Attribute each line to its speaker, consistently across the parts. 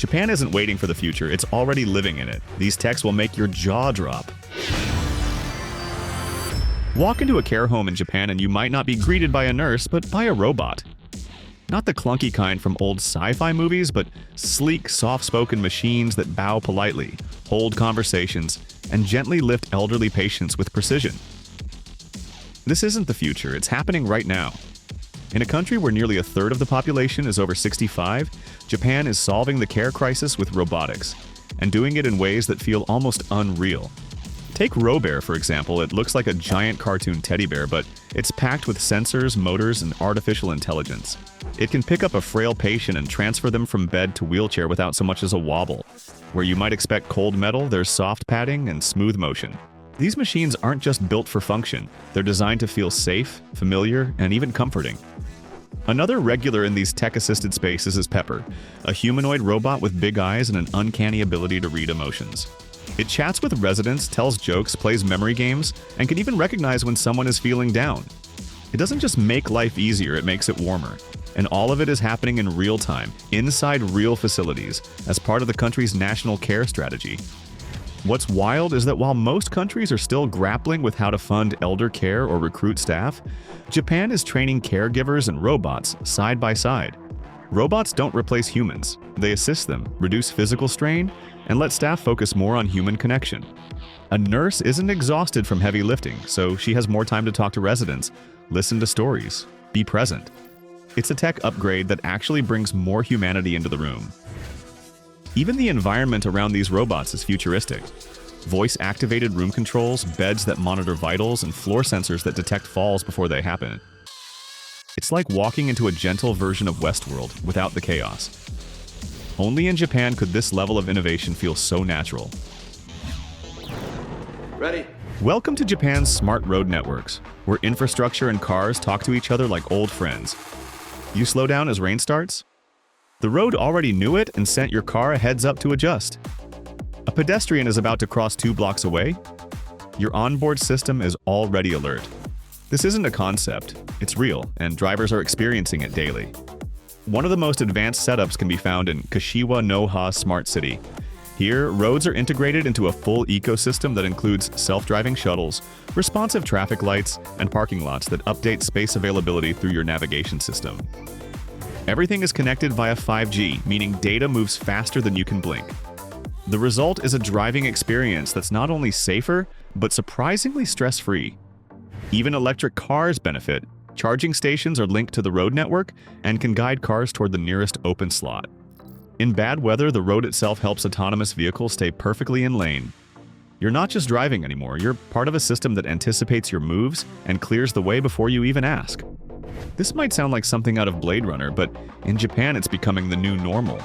Speaker 1: Japan isn't waiting for the future, it's already living in it. These techs will make your jaw drop. Walk into a care home in Japan and you might not be greeted by a nurse, but by a robot. Not the clunky kind from old sci-fi movies, but sleek, soft-spoken machines that bow politely, hold conversations, and gently lift elderly patients with precision. This isn't the future, it's happening right now. In a country where nearly a third of the population is over 65, Japan is solving the care crisis with robotics, and doing it in ways that feel almost unreal. Take Robear, for example. It looks like a giant cartoon teddy bear, but it's packed with sensors, motors, and artificial intelligence. It can pick up a frail patient and transfer them from bed to wheelchair without so much as a wobble. Where you might expect cold metal, there's soft padding and smooth motion. These machines aren't just built for function, they're designed to feel safe, familiar, and even comforting. Another regular in these tech-assisted spaces is Pepper, a humanoid robot with big eyes and an uncanny ability to read emotions. It chats with residents, tells jokes, plays memory games, and can even recognize when someone is feeling down. It doesn't just make life easier, it makes it warmer. And all of it is happening in real time, inside real facilities, as part of the country's national care strategy. What's wild is that while most countries are still grappling with how to fund elder care or recruit staff, Japan is training caregivers and robots side by side. Robots don't replace humans. They assist them, reduce physical strain, and let staff focus more on human connection. A nurse isn't exhausted from heavy lifting, so she has more time to talk to residents, listen to stories, be present. It's a tech upgrade that actually brings more humanity into the room. Even the environment around these robots is futuristic. Voice-activated room controls, beds that monitor vitals, and floor sensors that detect falls before they happen. It's like walking into a gentle version of Westworld without the chaos. Only in Japan could this level of innovation feel so natural.
Speaker 2: Ready?
Speaker 1: Welcome to Japan's smart road networks, where infrastructure and cars talk to each other like old friends. You slow down as rain starts? The road already knew it and sent your car a heads up to adjust. A pedestrian is about to cross 2 blocks away? Your onboard system is already alert. This isn't a concept, it's real, and drivers are experiencing it daily. One of the most advanced setups can be found in Kashiwa Noha Smart City. Here, roads are integrated into a full ecosystem that includes self-driving shuttles, responsive traffic lights, and parking lots that update space availability through your navigation system. Everything is connected via 5G, meaning data moves faster than you can blink. The result is a driving experience that's not only safer, but surprisingly stress-free. Even electric cars benefit. Charging stations are linked to the road network and can guide cars toward the nearest open slot. In bad weather, the road itself helps autonomous vehicles stay perfectly in lane. You're not just driving anymore, you're part of a system that anticipates your moves and clears the way before you even ask. This might sound like something out of Blade Runner, but in Japan it's becoming the new normal.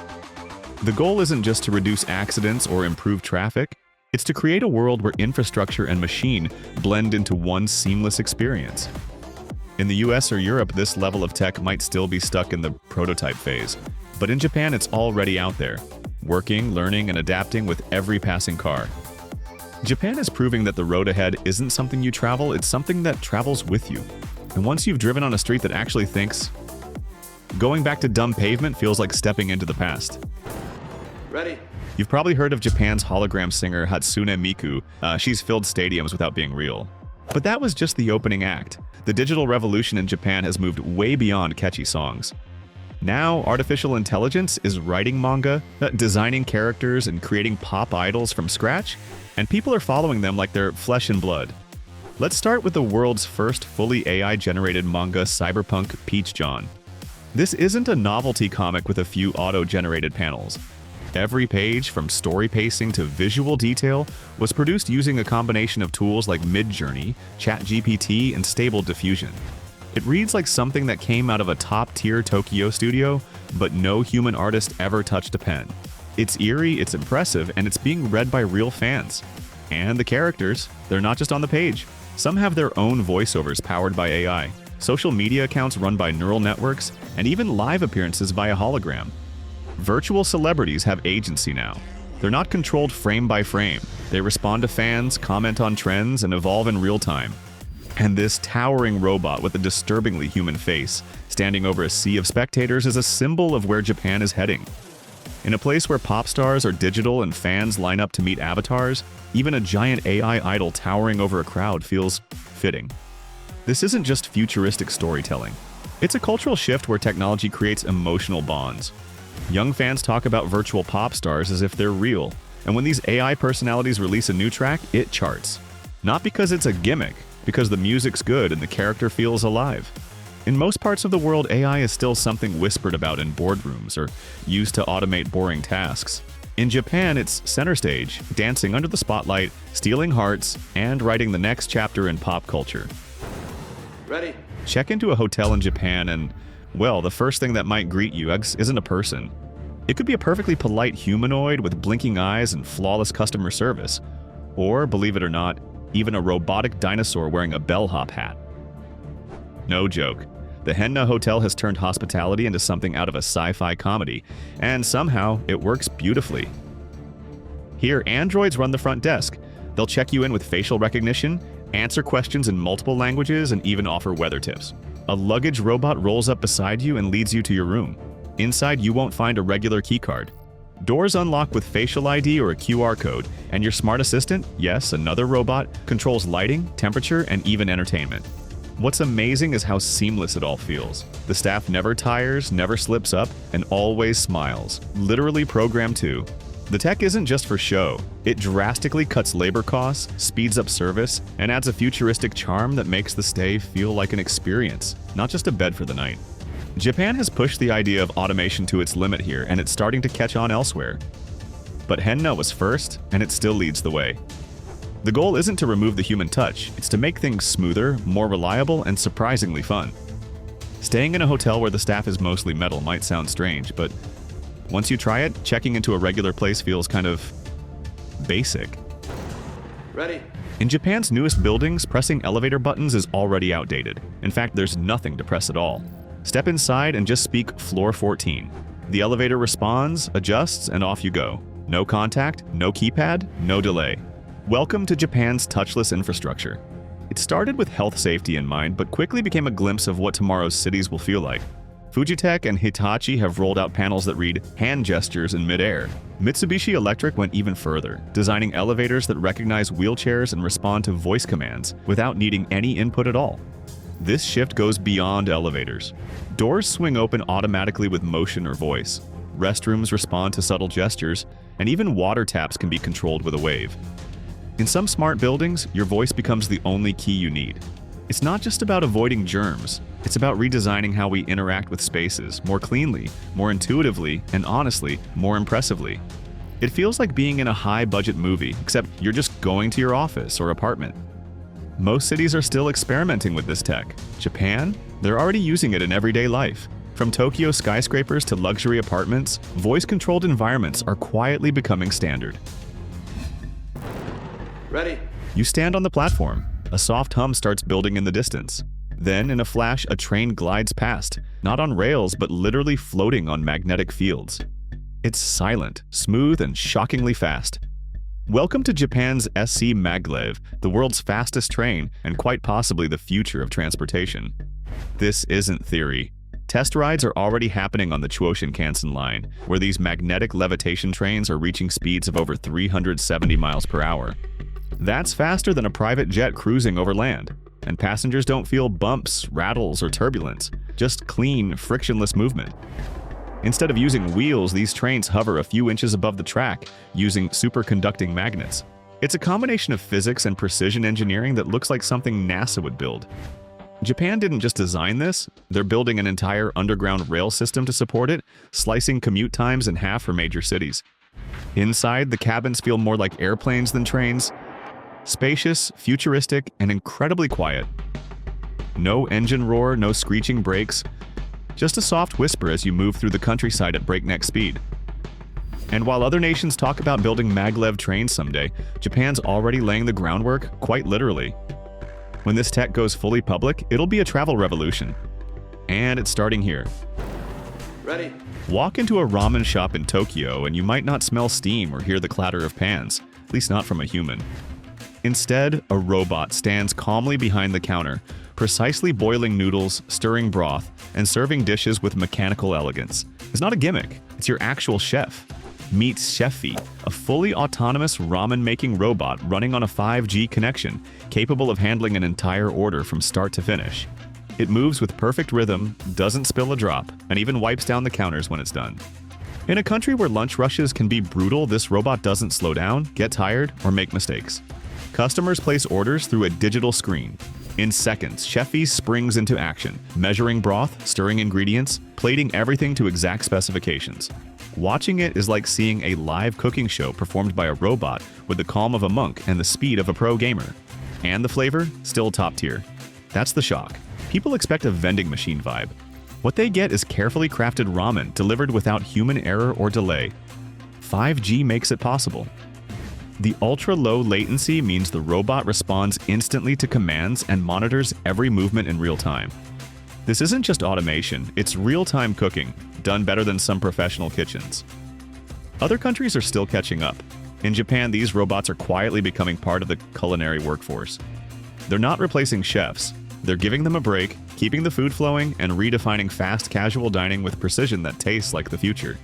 Speaker 1: The goal isn't just to reduce accidents or improve traffic, it's to create a world where infrastructure and machine blend into one seamless experience. In the US or Europe, this level of tech might still be stuck in the prototype phase, but in Japan it's already out there, working, learning, and adapting with every passing car. Japan is proving that the road ahead isn't something you travel, it's something that travels with you. And once you've driven on a street that actually thinks, going back to dumb pavement feels like stepping into the past.
Speaker 2: Ready?
Speaker 1: You've probably heard of Japan's hologram singer Hatsune Miku. She's filled stadiums without being real. But that was just the opening act. The digital revolution in Japan has moved way beyond catchy songs. Now, artificial intelligence is writing manga, designing characters, and creating pop idols from scratch, and people are following them like they're flesh and blood. Let's start with the world's first fully AI-generated manga, Cyberpunk Peach John. This isn't a novelty comic with a few auto-generated panels. Every page, from story pacing to visual detail, was produced using a combination of tools like Midjourney, ChatGPT, and Stable Diffusion. It reads like something that came out of a top-tier Tokyo studio, but no human artist ever touched a pen. It's eerie, it's impressive, and it's being read by real fans. And the characters, they're not just on the page. Some have their own voiceovers powered by AI, social media accounts run by neural networks, and even live appearances via hologram. Virtual celebrities have agency now. They're not controlled frame by frame. They respond to fans, comment on trends, and evolve in real time. And this towering robot with a disturbingly human face, standing over a sea of spectators, is a symbol of where Japan is heading. In a place where pop stars are digital and fans line up to meet avatars, even a giant AI idol towering over a crowd feels fitting. This isn't just futuristic storytelling. It's a cultural shift where technology creates emotional bonds. Young fans talk about virtual pop stars as if they're real, and when these AI personalities release a new track, it charts. Not because it's a gimmick, because the music's good and the character feels alive. In most parts of the world, AI is still something whispered about in boardrooms or used to automate boring tasks. In Japan, it's center stage, dancing under the spotlight, stealing hearts, and writing the next chapter in pop culture.
Speaker 2: Ready?
Speaker 1: Check into a hotel in Japan and, well, the first thing that might greet you isn't a person. It could be a perfectly polite humanoid with blinking eyes and flawless customer service. Or, believe it or not, even a robotic dinosaur wearing a bellhop hat. No joke. The Henna Hotel has turned hospitality into something out of a sci-fi comedy, and somehow it works beautifully. Here, androids run the front desk. They'll check you in with facial recognition, answer questions in multiple languages, and even offer weather tips. A luggage robot rolls up beside you and leads you to your room. Inside, you won't find a regular keycard. Doors unlock with facial ID or a QR code, and your smart assistant, yes, another robot, controls lighting, temperature, and even entertainment. What's amazing is how seamless it all feels. The staff never tires, never slips up, and always smiles. Literally programmed to. The tech isn't just for show. It drastically cuts labor costs, speeds up service, and adds a futuristic charm that makes the stay feel like an experience, not just a bed for the night. Japan has pushed the idea of automation to its limit here, and it's starting to catch on elsewhere. But Henna was first, and it still leads the way. The goal isn't to remove the human touch, it's to make things smoother, more reliable, and surprisingly fun. Staying in a hotel where the staff is mostly metal might sound strange, but once you try it, checking into a regular place feels kind of basic.
Speaker 2: Ready?
Speaker 1: In Japan's newest buildings, pressing elevator buttons is already outdated. In fact, there's nothing to press at all. Step inside and just speak floor 14. The elevator responds, adjusts, and off you go. No contact, no keypad, no delay. Welcome to Japan's touchless infrastructure. It started with health safety in mind, but quickly became a glimpse of what tomorrow's cities will feel like. Fujitec and Hitachi have rolled out panels that read hand gestures in midair. Mitsubishi Electric went even further, designing elevators that recognize wheelchairs and respond to voice commands without needing any input at all. This shift goes beyond elevators. Doors swing open automatically with motion or voice. Restrooms respond to subtle gestures, and even water taps can be controlled with a wave. In some smart buildings, your voice becomes the only key you need. It's not just about avoiding germs, it's about redesigning how we interact with spaces more cleanly, more intuitively, and honestly, more impressively. It feels like being in a high-budget movie, except you're just going to your office or apartment. Most cities are still experimenting with this tech. Japan? They're already using it in everyday life. From Tokyo skyscrapers to luxury apartments, voice-controlled environments are quietly becoming standard.
Speaker 2: Ready?
Speaker 1: You stand on the platform. A soft hum starts building in the distance. Then, in a flash, a train glides past, not on rails, but literally floating on magnetic fields. It's silent, smooth, and shockingly fast. Welcome to Japan's SC maglev, the world's fastest train, and quite possibly the future of transportation. This isn't theory. Test rides are already happening on the Chuo-Shinkansen line, where these magnetic levitation trains are reaching speeds of over 370 miles per hour. That's faster than a private jet cruising over land, and passengers don't feel bumps, rattles, or turbulence, just clean, frictionless movement. Instead of using wheels, these trains hover a few inches above the track, using superconducting magnets. It's a combination of physics and precision engineering that looks like something NASA would build. Japan didn't just design this, they're building an entire underground rail system to support it, slicing commute times in half for major cities. Inside, the cabins feel more like airplanes than trains. Spacious, futuristic, and incredibly quiet. No engine roar, no screeching brakes, just a soft whisper as you move through the countryside at breakneck speed. And while other nations talk about building maglev trains someday, Japan's already laying the groundwork, quite literally. When this tech goes fully public, it'll be a travel revolution. And it's starting here.
Speaker 2: Ready?
Speaker 1: Walk into a ramen shop in Tokyo and you might not smell steam or hear the clatter of pans, at least not from a human. Instead, a robot stands calmly behind the counter, precisely boiling noodles, stirring broth, and serving dishes with mechanical elegance. It's not a gimmick. It's your actual chef. Meet Chefy, a fully autonomous ramen-making robot running on a 5G connection, capable of handling an entire order from start to finish. It moves with perfect rhythm, doesn't spill a drop, and even wipes down the counters when it's done. In a country where lunch rushes can be brutal, this robot doesn't slow down, get tired, or make mistakes. Customers place orders through a digital screen. In seconds, Chefy springs into action, measuring broth, stirring ingredients, plating everything to exact specifications. Watching it is like seeing a live cooking show performed by a robot with the calm of a monk and the speed of a pro gamer. And the flavor? Still top tier. That's the shock. People expect a vending machine vibe. What they get is carefully crafted ramen delivered without human error or delay. 5G makes it possible. The ultra-low latency means the robot responds instantly to commands and monitors every movement in real time. This isn't just automation, it's real-time cooking, done better than some professional kitchens. Other countries are still catching up. In Japan, these robots are quietly becoming part of the culinary workforce. They're not replacing chefs. They're giving them a break, keeping the food flowing, and redefining fast casual dining with precision that tastes like the future.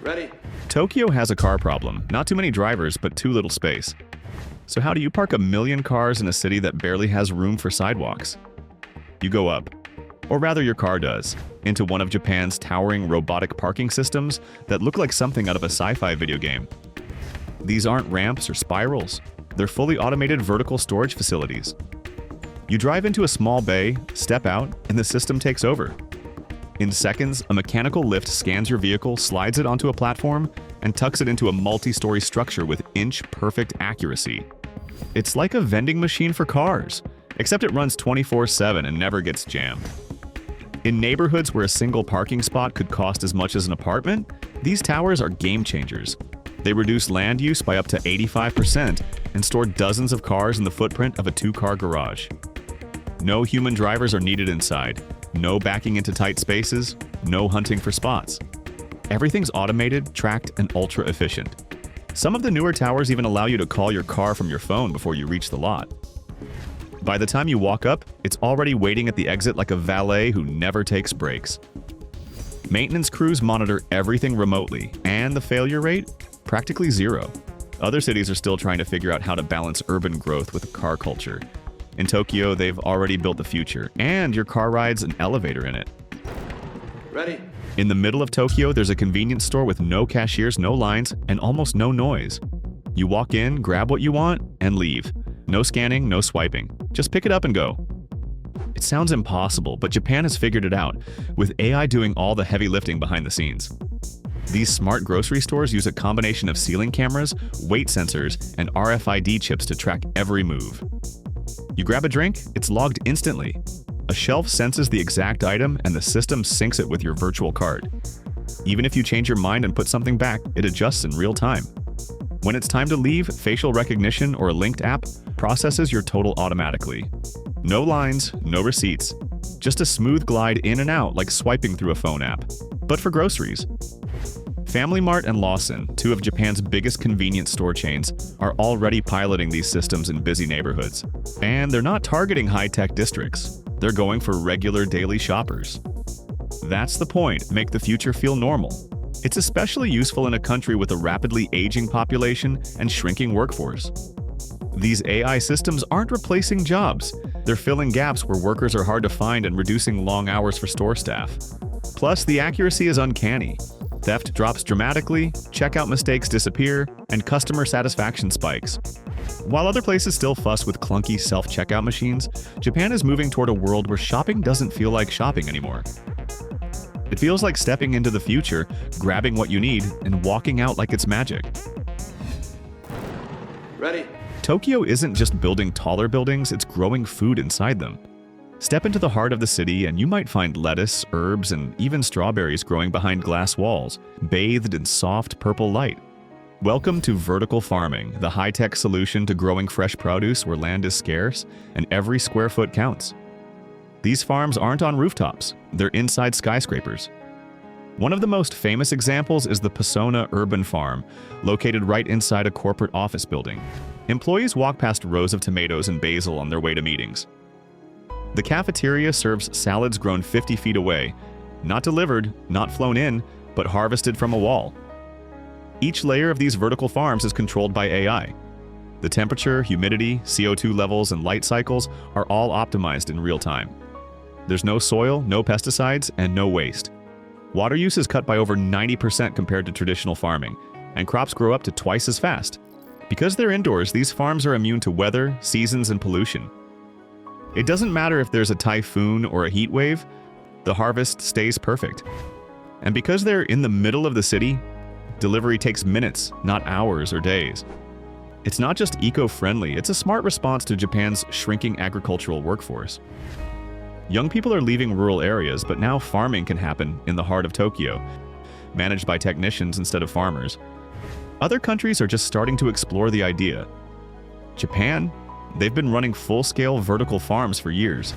Speaker 2: Ready?
Speaker 1: Tokyo has a car problem. Not too many drivers, but too little space. So how do you park 1 million cars in a city that barely has room for sidewalks? You go up, or rather your car does, into one of Japan's towering robotic parking systems that look like something out of a sci-fi video game. These aren't ramps or spirals. They're fully automated vertical storage facilities. You drive into a small bay, step out, and the system takes over. In seconds, a mechanical lift scans your vehicle, slides it onto a platform, and tucks it into a multi-story structure with inch-perfect accuracy. It's like a vending machine for cars, except it runs 24/7 and never gets jammed. In neighborhoods where a single parking spot could cost as much as an apartment, these towers are game changers. They reduce land use by up to 85% and store dozens of cars in the footprint of a 2-car garage. No human drivers are needed inside. No backing into tight spaces, no hunting for spots. Everything's automated, tracked, and ultra-efficient. Some of the newer towers even allow you to call your car from your phone before you reach the lot. By the time you walk up, it's already waiting at the exit like a valet who never takes breaks. Maintenance crews monitor everything remotely, and the failure rate? Practically zero. Other cities are still trying to figure out how to balance urban growth with car culture. In Tokyo, they've already built the future, and your car rides an elevator in it.
Speaker 2: Ready?
Speaker 1: In the middle of Tokyo, there's a convenience store with no cashiers, no lines, and almost no noise. You walk in, grab what you want, and leave. No scanning, no swiping. Just pick it up and go. It sounds impossible, but Japan has figured it out, with AI doing all the heavy lifting behind the scenes. These smart grocery stores use a combination of ceiling cameras, weight sensors, and RFID chips to track every move. You grab a drink, it's logged instantly. A shelf senses the exact item, and the system syncs it with your virtual card. Even if you change your mind and put something back, it adjusts in real time. When it's time to leave, facial recognition or a linked app processes your total automatically. No lines, no receipts. Just a smooth glide in and out like swiping through a phone app. But for groceries. Family Mart and Lawson, two of Japan's biggest convenience store chains, are already piloting these systems in busy neighborhoods. And they're not targeting high-tech districts. They're going for regular daily shoppers. That's the point, make the future feel normal. It's especially useful in a country with a rapidly aging population and shrinking workforce. These AI systems aren't replacing jobs. They're filling gaps where workers are hard to find and reducing long hours for store staff. Plus, the accuracy is uncanny. Theft drops dramatically, checkout mistakes disappear, and customer satisfaction spikes. While other places still fuss with clunky self-checkout machines, Japan is moving toward a world where shopping doesn't feel like shopping anymore. It feels like stepping into the future, grabbing what you need, and walking out like it's magic.
Speaker 2: Ready?
Speaker 1: Tokyo isn't just building taller buildings, it's growing food inside them. Step into the heart of the city and you might find lettuce, herbs, and even strawberries growing behind glass walls, bathed in soft purple light. Welcome to vertical farming, the high-tech solution to growing fresh produce where land is scarce and every square foot counts. These farms aren't on rooftops, they're inside skyscrapers. One of the most famous examples is the Pasona Urban Farm, located right inside a corporate office building. Employees walk past rows of tomatoes and basil on their way to meetings. The cafeteria serves salads grown 50 feet away, not delivered, not flown in, but harvested from a wall. Each layer of these vertical farms is controlled by AI. The temperature, humidity, CO2 levels, and light cycles are all optimized in real time. There's no soil, no pesticides, and no waste. Water use is cut by over 90% compared to traditional farming, and crops grow up to twice as fast. Because they're indoors, these farms are immune to weather, seasons, and pollution. It doesn't matter if there's a typhoon or a heat wave, the harvest stays perfect. And because they're in the middle of the city, delivery takes minutes, not hours or days. It's not just eco-friendly, it's a smart response to Japan's shrinking agricultural workforce. Young people are leaving rural areas, but now farming can happen in the heart of Tokyo, managed by technicians instead of farmers. Other countries are just starting to explore the idea. Japan, they've been running full-scale vertical farms for years.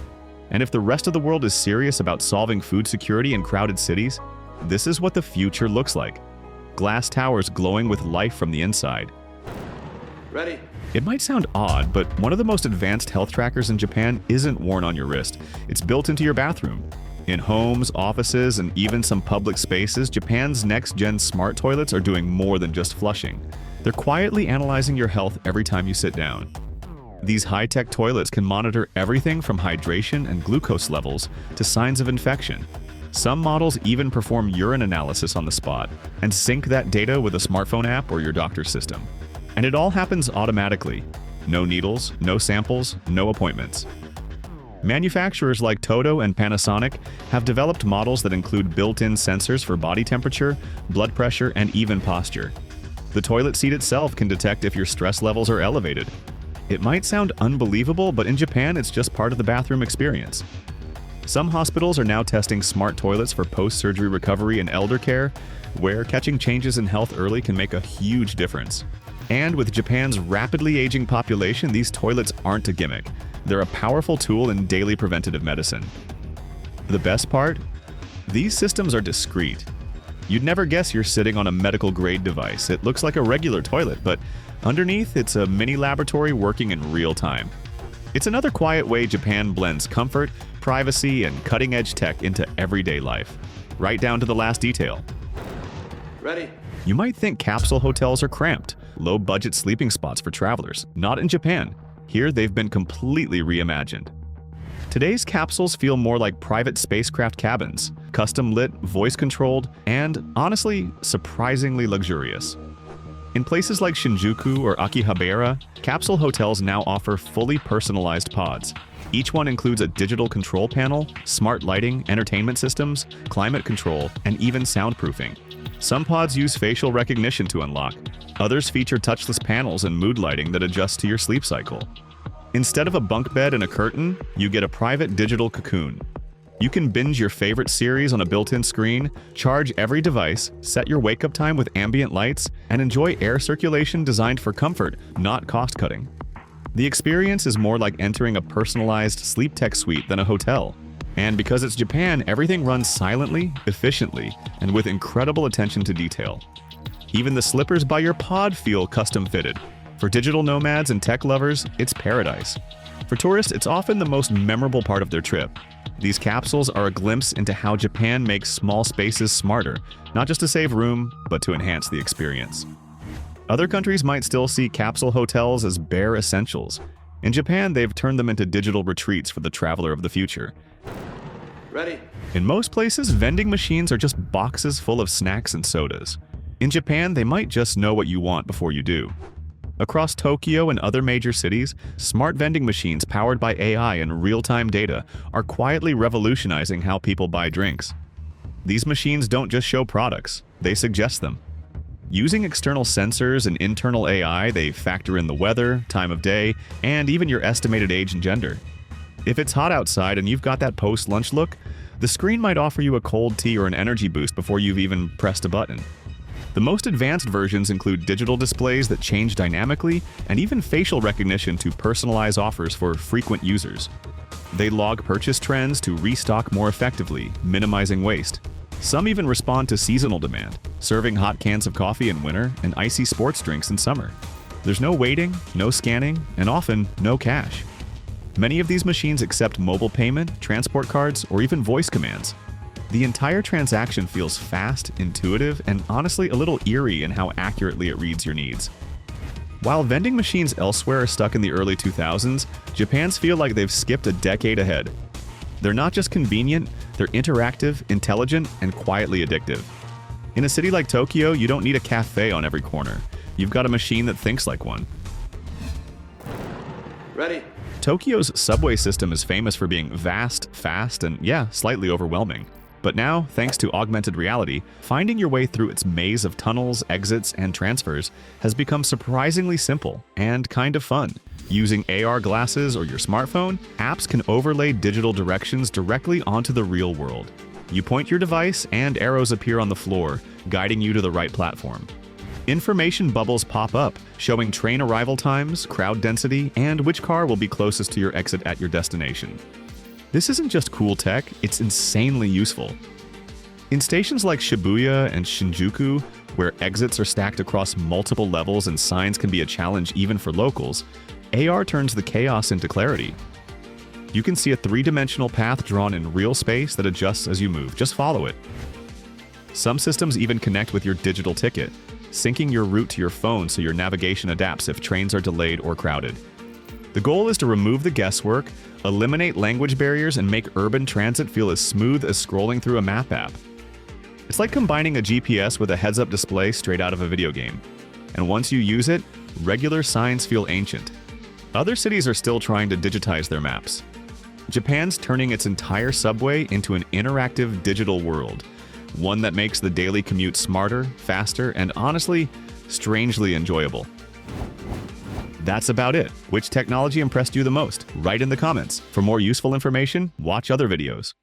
Speaker 1: And if the rest of the world is serious about solving food security in crowded cities, this is what the future looks like. Glass towers glowing with life from the inside.
Speaker 2: Ready.
Speaker 1: It might sound odd, but one of the most advanced health trackers in Japan isn't worn on your wrist. It's built into your bathroom. In homes, offices, and even some public spaces, Japan's next-gen smart toilets are doing more than just flushing. They're quietly analyzing your health every time you sit down. These high-tech toilets can monitor everything from hydration and glucose levels to signs of infection. Some models even perform urine analysis on the spot and sync that data with a smartphone app or your doctor's system. And it all happens automatically. No needles, no samples, no appointments. Manufacturers like Toto and Panasonic have developed models that include built-in sensors for body temperature, blood pressure, and even posture. The toilet seat itself can detect if your stress levels are elevated. It might sound unbelievable, but in Japan, it's just part of the bathroom experience. Some hospitals are now testing smart toilets for post-surgery recovery and elder care, where catching changes in health early can make a huge difference. And with Japan's rapidly aging population, these toilets aren't a gimmick. They're a powerful tool in daily preventative medicine. The best part? These systems are discreet. You'd never guess you're sitting on a medical-grade device. It looks like a regular toilet, but underneath, it's a mini laboratory working in real time. It's another quiet way Japan blends comfort, privacy, and cutting-edge tech into everyday life, right down to the last detail.
Speaker 2: Ready.
Speaker 1: You might think capsule hotels are cramped, low-budget sleeping spots for travelers. Not in Japan. Here, they've been completely reimagined. Today's capsules feel more like private spacecraft cabins, custom-lit, voice-controlled, and, honestly, surprisingly luxurious. In places like Shinjuku or Akihabara, capsule hotels now offer fully personalized pods. Each one includes a digital control panel, smart lighting, entertainment systems, climate control, and even soundproofing. Some pods use facial recognition to unlock. Others feature touchless panels and mood lighting that adjust to your sleep cycle. Instead of a bunk bed and a curtain, you get a private digital cocoon. You can binge your favorite series on a built-in screen, charge every device, set your wake-up time with ambient lights, and enjoy air circulation designed for comfort, not cost-cutting. The experience is more like entering a personalized sleep tech suite than a hotel. And because it's Japan, everything runs silently, efficiently, and with incredible attention to detail. Even the slippers by your pod feel custom-fitted. For digital nomads and tech lovers, it's paradise. For tourists, it's often the most memorable part of their trip. These capsules are a glimpse into how Japan makes small spaces smarter, not just to save room, but to enhance the experience. Other countries might still see capsule hotels as bare essentials. In Japan, they've turned them into digital retreats for the traveler of the future.
Speaker 2: Ready.
Speaker 1: In most places, vending machines are just boxes full of snacks and sodas. In Japan, they might just know what you want before you do. Across Tokyo and other major cities, smart vending machines powered by AI and real-time data are quietly revolutionizing how people buy drinks. These machines don't just show products, they suggest them. Using external sensors and internal AI, they factor in the weather, time of day, and even your estimated age and gender. If it's hot outside and you've got that post-lunch look, the screen might offer you a cold tea or an energy boost before you've even pressed a button. The most advanced versions include digital displays that change dynamically and even facial recognition to personalize offers for frequent users. They log purchase trends to restock more effectively, minimizing waste. Some even respond to seasonal demand, serving hot cans of coffee in winter and icy sports drinks in summer. There's no waiting, no scanning, and often no cash. Many of these machines accept mobile payment, transport cards, or even voice commands. The entire transaction feels fast, intuitive, and honestly a little eerie in how accurately it reads your needs. While vending machines elsewhere are stuck in the early 2000s, Japan's feel like they've skipped a decade ahead. They're not just convenient, they're interactive, intelligent, and quietly addictive. In a city like Tokyo, you don't need a cafe on every corner. You've got a machine that thinks like one.
Speaker 2: Ready?
Speaker 1: Tokyo's subway system is famous for being vast, fast, and yeah, slightly overwhelming. But now, thanks to augmented reality, finding your way through its maze of tunnels, exits, and transfers has become surprisingly simple and kind of fun. Using AR glasses or your smartphone, apps can overlay digital directions directly onto the real world. You point your device and arrows appear on the floor, guiding you to the right platform. Information bubbles pop up, showing train arrival times, crowd density, and which car will be closest to your exit at your destination. This isn't just cool tech, it's insanely useful. In stations like Shibuya and Shinjuku, where exits are stacked across multiple levels and signs can be a challenge even for locals, AR turns the chaos into clarity. You can see a three-dimensional path drawn in real space that adjusts as you move. Just follow it. Some systems even connect with your digital ticket, syncing your route to your phone so your navigation adapts if trains are delayed or crowded. The goal is to remove the guesswork, eliminate language barriers, and make urban transit feel as smooth as scrolling through a map app. It's like combining a GPS with a heads-up display straight out of a video game. And once you use it, regular signs feel ancient. Other cities are still trying to digitize their maps. Japan's turning its entire subway into an interactive digital world, one that makes the daily commute smarter, faster, and honestly, strangely enjoyable. That's about it. Which technology impressed you the most? Write in the comments. For more useful information, watch other videos.